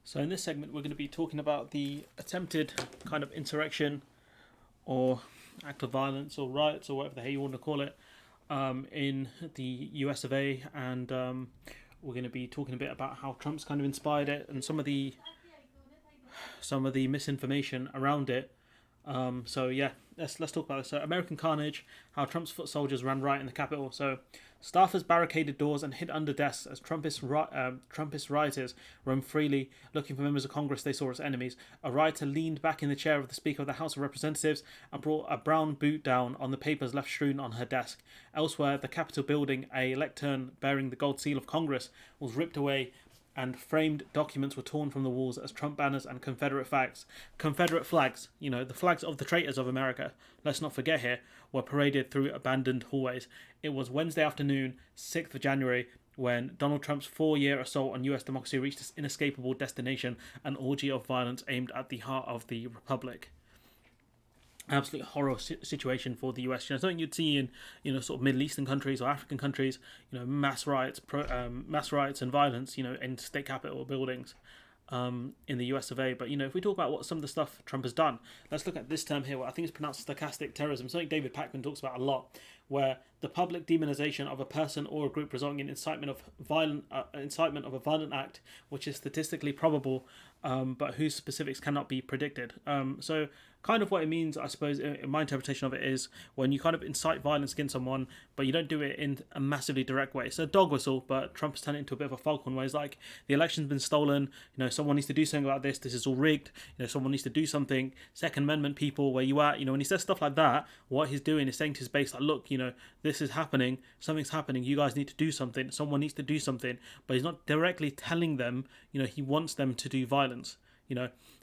So in this segment, we're going to be talking about the attempted kind of insurrection or act of violence or riots or whatever the hell you want to call it in the US of A. And we're going to be talking a bit about how Trump's kind of inspired it and some of the misinformation around it. So yeah, let's talk about this. So American carnage, how Trump's foot soldiers ran riot in the Capitol. So staffers barricaded doors and hid under desks as Trumpist rioters roamed freely, looking for members of Congress they saw as enemies. A rioter leaned back in the chair of the Speaker of the House of Representatives and brought a brown boot down on the papers left strewn on her desk. Elsewhere, the Capitol building, a lectern bearing the gold seal of Congress, was ripped away and framed documents were torn from the walls as Trump banners and Confederate flags, the flags of the traitors of America, let's not forget here, were paraded through abandoned hallways. It was Wednesday afternoon, 6th of January, when Donald Trump's 4-year assault on US democracy reached its inescapable destination, an orgy of violence aimed at the heart of the Republic. Absolute horror situation for the US. Something you'd see in sort of Middle Eastern countries or African countries. Mass riots and violence. In state capitol buildings. In the US of A. But if we talk about what some of the stuff Trump has done, let's look at this term here. What I think is pronounced stochastic terrorism. Something David Pakman talks about a lot, where the public demonization of a person or a group resulting in incitement of a violent act, which is statistically probable, but whose specifics cannot be predicted. So kind of what it means, I suppose, in my interpretation of it, is when you kind of incite violence against someone, but you don't do it in a massively direct way. It's a dog whistle, but Trump's turned it into a bit of a foghorn, where he's like, the election's been stolen, someone needs to do something about this is all rigged, someone needs to do something, Second Amendment people, where you at, when he says stuff like that, what he's doing is saying to his base, like, look, this is happening, something's happening, you guys need to do something, someone needs to do something, but he's not directly telling them, he wants them to do violence.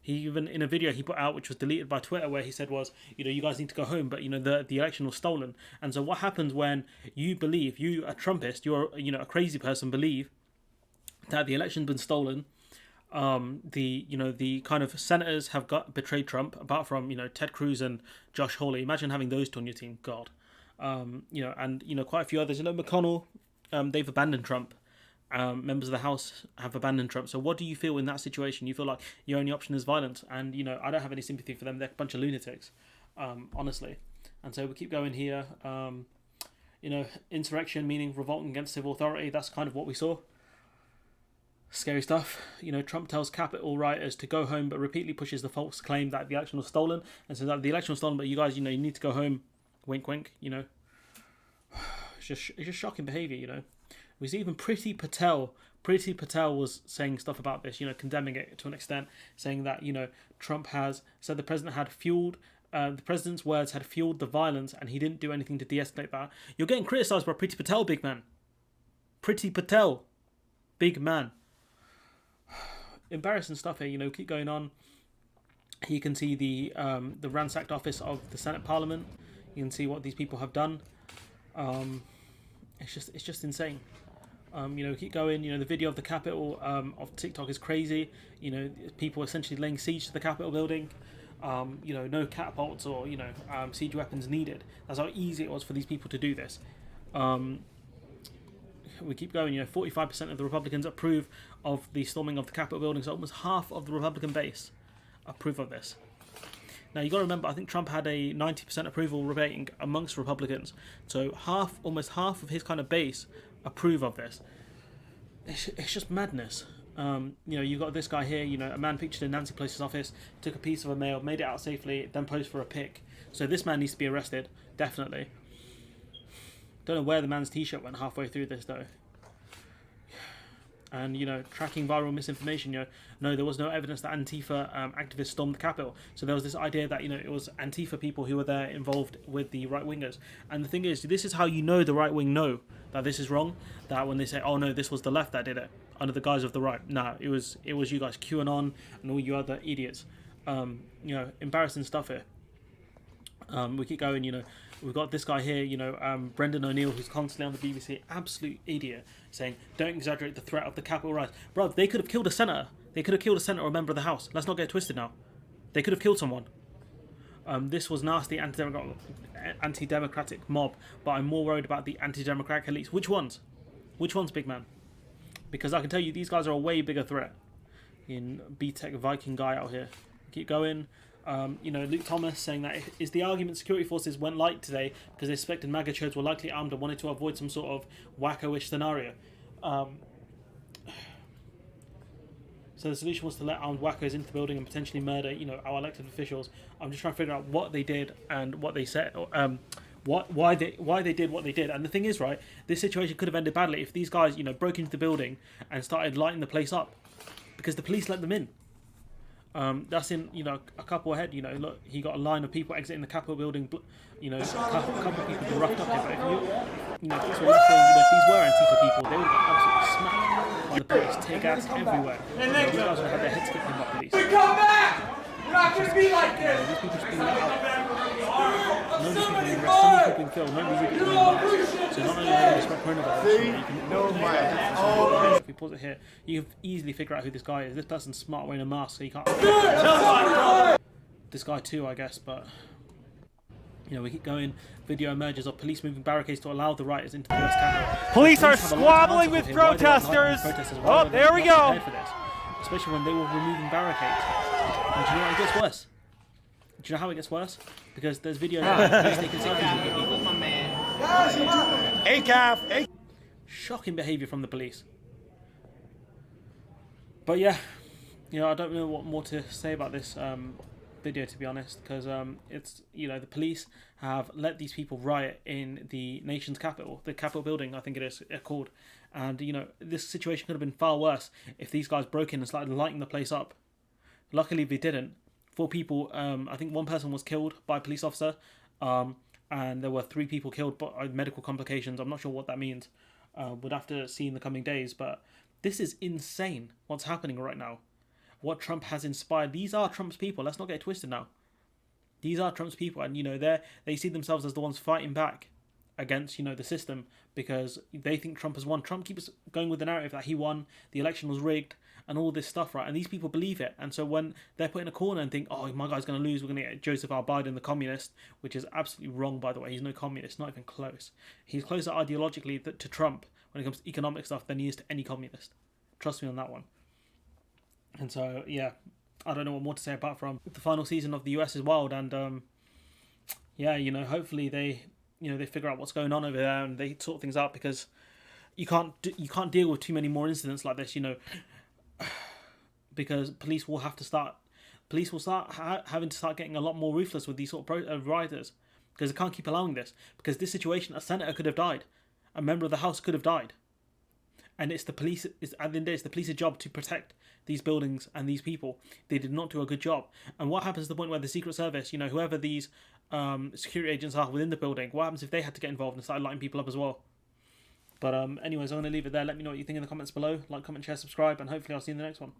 He even, in a video he put out, which was deleted by Twitter, where he said was, you guys need to go home, but the election was stolen. And so what happens when you believe, you a Trumpist, you're a crazy person, believe that the election's been stolen? The kind of senators have betrayed Trump, apart from Ted Cruz and Josh Hawley. Imagine having those two on your team, God. And quite a few others. McConnell, they've abandoned Trump. Members of the House have abandoned Trump. So what do you feel in that situation? You feel like your only option is violence, and I don't have any sympathy for them. They're a bunch of lunatics, honestly. And so we keep going here. Insurrection, meaning revolting against civil authority. That's kind of what we saw. Scary stuff. Trump tells Capitol rioters to go home, but repeatedly pushes the false claim that the election was stolen, and says that the election was stolen, but you guys, you need to go home. Wink, wink. It's just shocking behaviour. We see even Priti Patel was saying stuff about this, condemning it to an extent, saying that, Trump has said the president's words had fueled the violence and he didn't do anything to de-escalate that. You're getting criticised by Priti Patel, big man. Priti Patel, big man. Embarrassing stuff here, keep going on. You can see the ransacked office of the Senate Parliament. You can see what these people have done. It's just insane. Keep going. The video of the Capitol of TikTok is crazy. People essentially laying siege to the Capitol building. No catapults or siege weapons needed. That's how easy it was for these people to do this. We keep going. 45% of the Republicans approve of the storming of the Capitol building. So almost half of the Republican base approve of this. Now, you got to remember, I think Trump had a 90% approval rating amongst Republicans. So almost half of his kind of base approve of this. It's just madness. You've got this guy here, a man pictured in Nancy Pelosi's office, took a piece of a mail, made it out safely, then posed for a pic. So this man needs to be arrested, definitely. Don't know where the man's t-shirt went halfway through this, though. And, tracking viral misinformation, no, there was no evidence that Antifa activists stormed the Capitol. So there was this idea that, it was Antifa people who were there involved with the right-wingers. And the thing is, this is how the right-wing know that this is wrong. That when they say, oh no, this was the left that did it, under the guise of the right. Nah, it was you guys, QAnon and all you other idiots. Embarrassing stuff here. We keep going, we've got this guy here, Brendan O'Neill, who's constantly on the BBC, absolute idiot, saying, don't exaggerate the threat of the Capitol riots. Bro, they could have killed a senator. They could have killed a senator or a member of the House. Let's not get twisted now. They could have killed someone. This was nasty anti-democratic mob, but I'm more worried about the anti-democratic elites. Which ones? Which ones, big man? Because I can tell you, these guys are a way bigger threat. in B-Tech Viking guy out here. Keep going. Luke Thomas saying that is the argument security forces went light today because they suspected MAGA chodes were likely armed and wanted to avoid some sort of wacko-ish scenario. So the solution was to let armed wackos into the building and potentially murder, our elected officials. I'm just trying to figure out what they did and what they said, why they did what they did. And the thing is, right, this situation could have ended badly if these guys, broke into the building and started lighting the place up, because the police let them in. That's in, a couple ahead. Look, he got a line of people exiting the Capitol building. A couple of people were roughed up here. But if these were Antifa people, they would have got absolutely smacked by the police, tear gas everywhere. These guys would have had their heads kicked in by police. We come back! We're not going to be like this! These people just being let out. Nobody's people being arrested, some people being killed, nobody's even doing that. So not only are they spread coronavirus, if we pause it here, you can easily figure out who this guy is. This person's smart wearing a mask, so you can't. This guy too, I guess, but we keep going. Video emerges of police moving barricades to allow the rioters into the US Capitol. Police are squabbling with protesters. Oh, there we go. Especially when they were removing barricades. And do you know what, it gets worse? Do you know how it gets worse? Because there's videos of police taking selfies with people. Shocking behaviour from the police. But yeah, I don't know what more to say about this video, to be honest, because it's the police have let these people riot in the nation's capital, the Capitol building, I think it is called, and this situation could have been far worse if these guys broke in and started lighting the place up. Luckily they didn't. 4 people, I think one person was killed by a police officer, and there were 3 people killed by medical complications. I'm not sure what that means. We'd have to see in the coming days, but this is insane what's happening right now. What Trump has inspired. These are Trump's people. Let's not get it twisted now. These are Trump's people, and they see themselves as the ones fighting back against the system, because they think Trump has won. Trump keeps going with the narrative that he won, the election was rigged, and all this stuff, right? And these people believe it. And so when they're put in a corner and think, oh, my guy's going to lose, we're going to get Joseph R. Biden, the communist, which is absolutely wrong, by the way. He's no communist, not even close. He's closer ideologically to Trump when it comes to economic stuff than he is to any communist. Trust me on that one. And so, yeah, I don't know what more to say apart from the final season of the US is wild. And, hopefully they figure out what's going on over there and they sort things out, because you can't deal with too many more incidents like this, because police will start having to start getting a lot more ruthless with these sort of rioters, because they can't keep allowing this. Because this situation, a senator could have died, a member of the House could have died, and it's the police. At the end of the day, it's the police's job to protect these buildings and these people. They did not do a good job. And what happens to the point where the Secret Service, whoever these security agents are within the building, what happens if they had to get involved and start lighting people up as well? But anyways, I'm going to leave it there. Let me know what you think in the comments below. Like, comment, share, subscribe, and hopefully I'll see you in the next one.